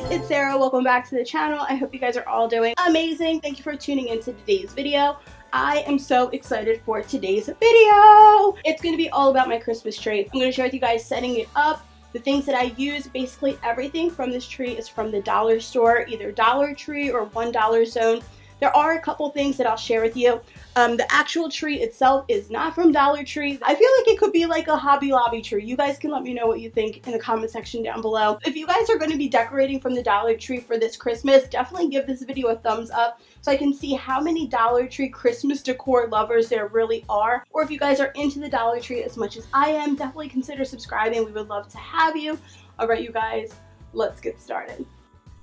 guys, it's Sarah. Welcome back to the channel. I hope you guys are all doing amazing. Thank you for tuning into today's video. I am so excited for today's video. It's going to be all about my Christmas tree. I'm going to share with you guys setting it up, the things that I use. Basically everything from this tree is from the dollar store, either Dollar Tree or $1 Zone. There are a couple things that I'll share with you. The actual tree itself is not from Dollar Tree. I feel like it could be like a Hobby Lobby tree. You guys can let me know what you think in the comment section down below. If you guys are going to be decorating from the Dollar Tree for this Christmas, definitely give this video a thumbs up so I can see how many Dollar Tree Christmas decor lovers there really are. Or if you guys are into the Dollar Tree as much as I am, definitely consider subscribing. We would love to have you. All right, you guys, let's get started.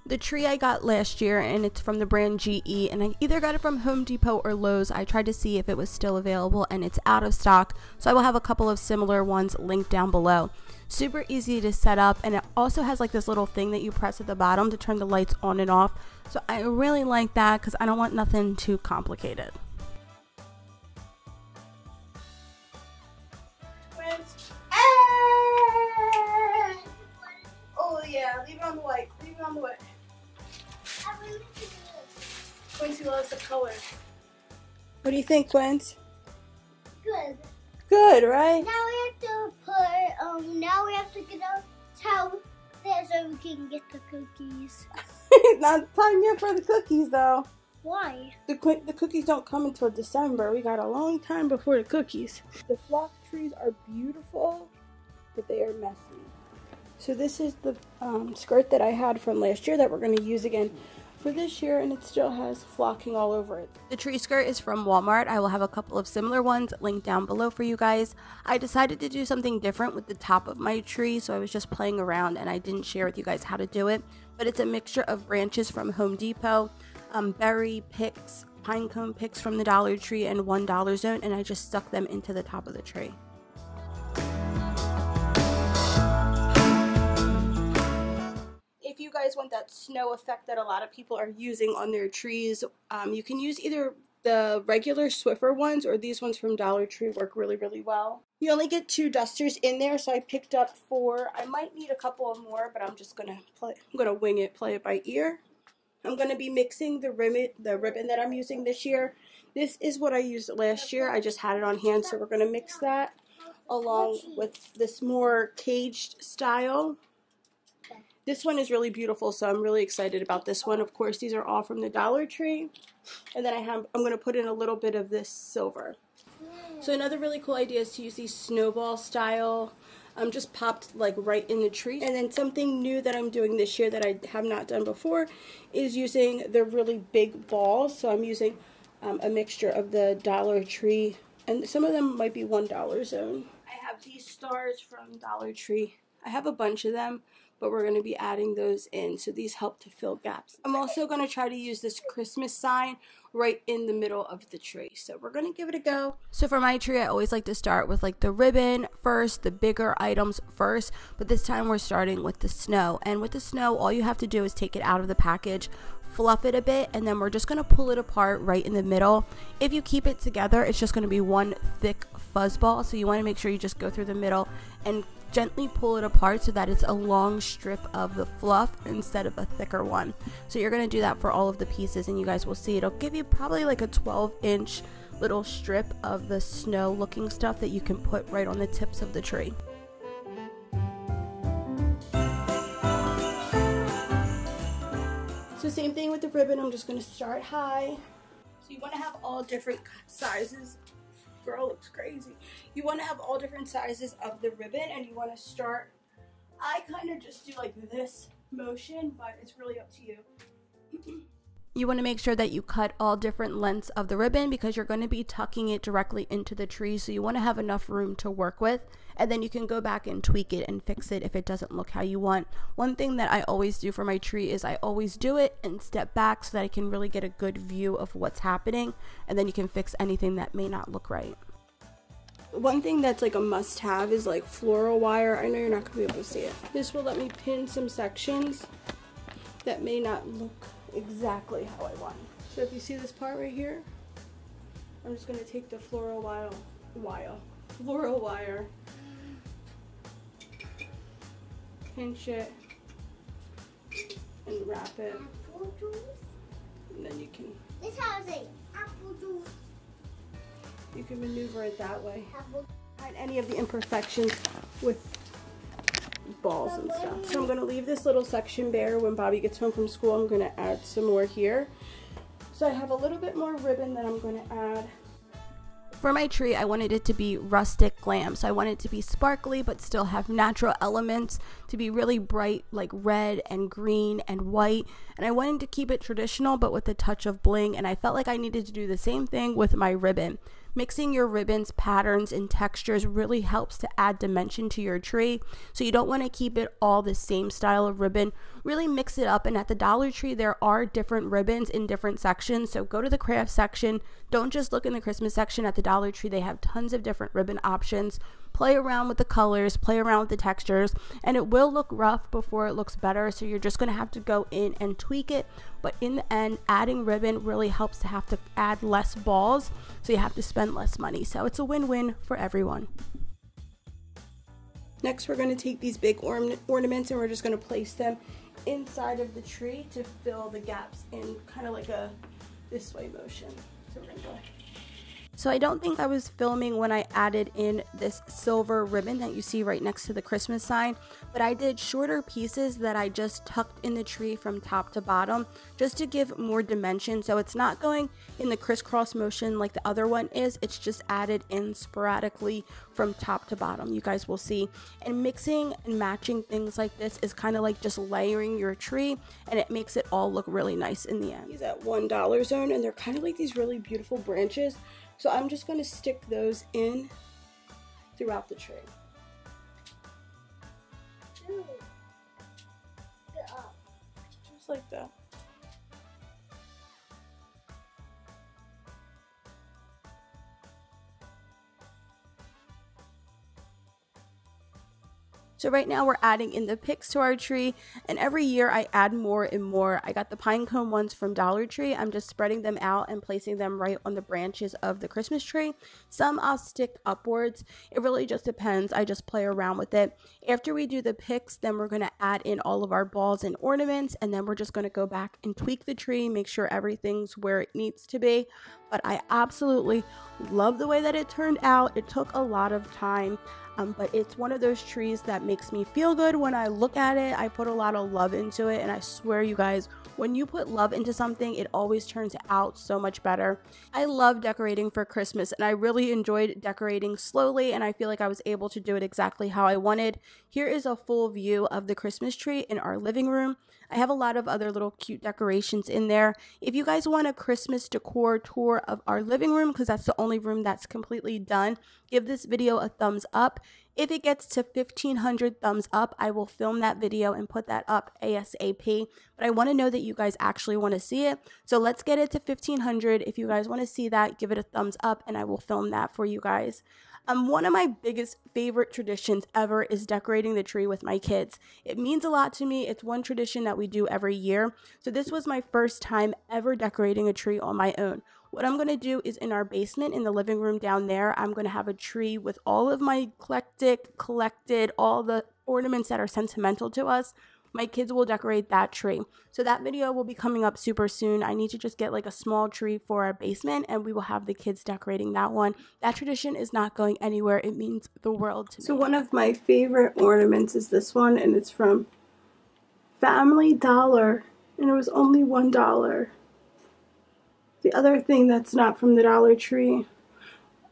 The tree I got last year, and it's from the brand GE, and I either got it from Home Depot or Lowe's. I tried to see if it was still available, and it's out of stock, so I will have a couple of similar ones linked down below. Super easy to set up, and it also has like this little thing that you press at the bottom to turn the lights on and off, so I really like that because I don't want nothing too complicated. Oh yeah, leave it on the white, leave it on the white. Quincy loves the color. What do you think, Quince? Good. Good, right? Now we have to put, now we have to get a towel there so we can get the cookies. Not time yet for the cookies, though. Why? The cookies don't come until December. We got a long time before the cookies. The flock trees are beautiful, but they are messy. So this is the skirt that I had from last year that we're going to use again for this year, and it still has flocking all over it. The tree skirt is from Walmart. I will have a couple of similar ones linked down below for you guys. I decided to do something different with the top of my tree, so I was just playing around and I didn't share with you guys how to do it. But it's a mixture of branches from Home Depot, berry picks, pine cone picks from the Dollar Tree, and $1 Zone, and I just stuck them into the top of the tree. If you guys want that snow effect that a lot of people are using on their trees, you can use either the regular Swiffer ones or these ones from Dollar Tree. Work really, really well. You only get 2 dusters in there, so I picked up 4. I might need a couple of more, but I'm just gonna wing it, play it by ear. I'm gonna be mixing the ribbon that I'm using this year. This is what I used last year. I just had it on hand, so we're gonna mix that along with this more caged style. This one is really beautiful, so I'm really excited about this one. Of course, these are all from the Dollar Tree. And then I'm going to put in a little bit of this silver. So another really cool idea is to use these snowball style, just popped like right in the tree. And then something new that I'm doing this year that I have not done before is using the really big balls. So I'm using a mixture of the Dollar Tree, and some of them might be $1 Zone. I have these stars from Dollar Tree. I have a bunch of them, but we're going to be adding those in, so these help to fill gaps. I'm also going to try to use this Christmas sign right in the middle of the tree, so we're going to give it a go. So for my tree, I always like to start with like the ribbon first, the bigger items first, but this time we're starting with the snow. And with the snow, all you have to do is take it out of the package, fluff it a bit, and then we're just going to pull it apart right in the middle. If you keep it together, it's just going to be one thick fuzz ball, so you want to make sure you just go through the middle and gently pull it apart so that it's a long strip of the fluff instead of a thicker one. So you're going to do that for all of the pieces, and you guys will see it'll give you probably like a 12-inch little strip of the snow looking stuff that you can put right on the tips of the tree. So same thing with the ribbon. I'm just going to start high. So you want to have all different sizes. Girl looks crazy. You want to have all different sizes of the ribbon, and you want to start, I kind of just do like this motion, but it's really up to you. You want to make sure that you cut all different lengths of the ribbon because you're going to be tucking it directly into the tree, so you want to have enough room to work with, and then you can go back and tweak it and fix it if it doesn't look how you want. One thing that I always do for my tree is I always do it and step back so that I can really get a good view of what's happening, and then you can fix anything that may not look right. One thing that's like a must-have is like floral wire. I know you're not going to be able to see it. This will let me pin some sections that may not look exactly how I want. So if you see this part right here, I'm just going to take the floral wire, pinch it, and unwrap it. Apple juice. And then you can... This has a apple juice. You can maneuver it that way. Apple. Hide any of the imperfections with balls and stuff. So I'm going to leave this little section bare. When Bobby gets home from school, I'm going to add some more here. So I have a little bit more ribbon that I'm going to add. For my tree, I wanted it to be rustic glam. So I wanted it to be sparkly, but still have natural elements, to be really bright, like red and green and white. And I wanted to keep it traditional, but with a touch of bling. And I felt like I needed to do the same thing with my ribbon. Mixing your ribbons, patterns, and textures really helps to add dimension to your tree. So you don't want to keep it all the same style of ribbon. Really mix it up. And at the Dollar Tree, there are different ribbons in different sections. So go to the craft section. Don't just look in the Christmas section. At the Dollar Tree, they have tons of different ribbon options. Play around with the colors, play around with the textures, and it will look rough before it looks better. So you're just going to have to go in and tweak it. But in the end, adding ribbon really helps to have to add less balls. So you have to spend less money. So it's a win-win for everyone. Next, we're going to take these big ornaments and we're just going to place them inside of the tree to fill the gaps in kind of like a this way motion. So we're going to go. So I don't think I was filming when I added in this silver ribbon that you see right next to the Christmas sign, but I did shorter pieces that I just tucked in the tree from top to bottom just to give more dimension. So it's not going in the crisscross motion like the other one is, it's just added in sporadically from top to bottom. You guys will see. And mixing and matching things like this is kind of like just layering your tree, and it makes it all look really nice in the end. These at $1 zone, and they're kind of like these really beautiful branches. So I'm just going to stick those in throughout the tree. Ooh. Get up. Just like that. So right now we're adding in the picks to our tree, and every year I add more and more. I got the pine cone ones from Dollar Tree. I'm just spreading them out and placing them right on the branches of the Christmas tree. Some I'll stick upwards. It really just depends. I just play around with it. After we do the picks, then we're going to add in all of our balls and ornaments, and then we're just going to go back and tweak the tree, make sure everything's where it needs to be. But I absolutely love the way that it turned out. It took a lot of time. But it's one of those trees that makes me feel good when I look at it. I put a lot of love into it, and I swear you guys, when you put love into something, it always turns out so much better. I love decorating for Christmas, and I really enjoyed decorating slowly, and I feel like I was able to do it exactly how I wanted. Here is a full view of the Christmas tree in our living room. I have a lot of other little cute decorations in there. If you guys want a Christmas decor tour of our living room, because that's the only room that's completely done, give this video a thumbs up. If it gets to 1,500 thumbs up, I will film that video and put that up ASAP. But I want to know that you guys actually want to see it. So let's get it to 1,500. If you guys want to see that, give it a thumbs up and I will film that for you guys. One of my biggest favorite traditions ever is decorating the tree with my kids. It means a lot to me. It's one tradition that we do every year. So this was my first time ever decorating a tree on my own. What I'm going to do is in our basement, in the living room down there, I'm going to have a tree with all of my collected, all the ornaments that are sentimental to us. My kids will decorate that tree. So that video will be coming up super soon. I need to just get like a small tree for our basement, and we will have the kids decorating that one. That tradition is not going anywhere. It means the world to me. So one of my favorite ornaments is this one, and it's from Family Dollar, and it was only $1. The other thing that's not from the Dollar Tree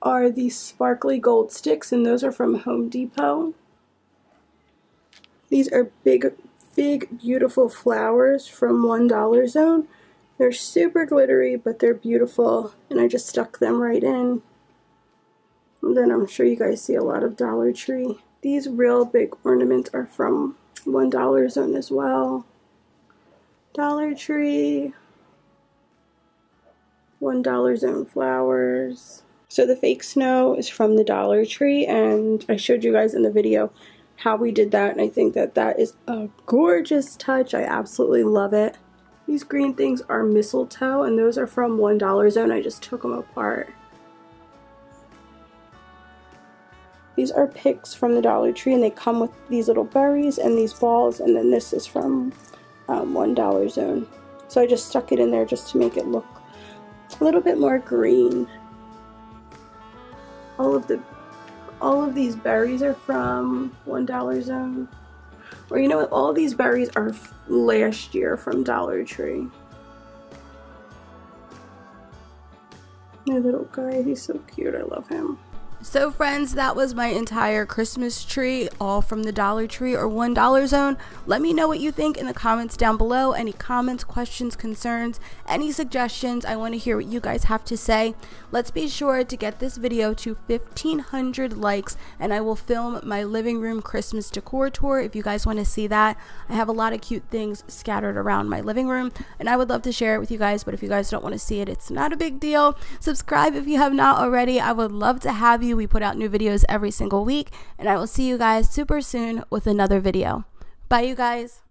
are these sparkly gold sticks, and those are from Home Depot. These are big, beautiful flowers from $1 zone. They're super glittery, but they're beautiful, and I just stuck them right in. And then I'm sure you guys see a lot of Dollar Tree. These real big ornaments are from $1 zone as well. Dollar Tree. $1 zone flowers. So the fake snow is from the Dollar Tree, and I showed you guys in the video how we did that, and I think that that is a gorgeous touch. I absolutely love it. These green things are mistletoe, and those are from $1 zone. I just took them apart. These are picks from the Dollar Tree, and they come with these little berries and these balls, and then this is from $1 zone. So I just stuck it in there just to make it look a little bit more green. All of these berries are from $1 zone. Or you know what, all of these berries are last year from Dollar Tree. My little guy, he's so cute, I love him. So friends, that was my entire Christmas tree, all from the Dollar Tree or $1 zone. Let me know what you think in the comments down below. Any comments, questions, concerns, any suggestions. I want to hear what you guys have to say. Let's be sure to get this video to 1,500 likes, and I will film my living room Christmas decor tour if you guys want to see that. I have a lot of cute things scattered around my living room, and I would love to share it with you guys, but if you guys don't want to see it, it's not a big deal. Subscribe if you have not already. I would love to have you. We put out new videos every single week, and I will see you guys super soon with another video. Bye, you guys.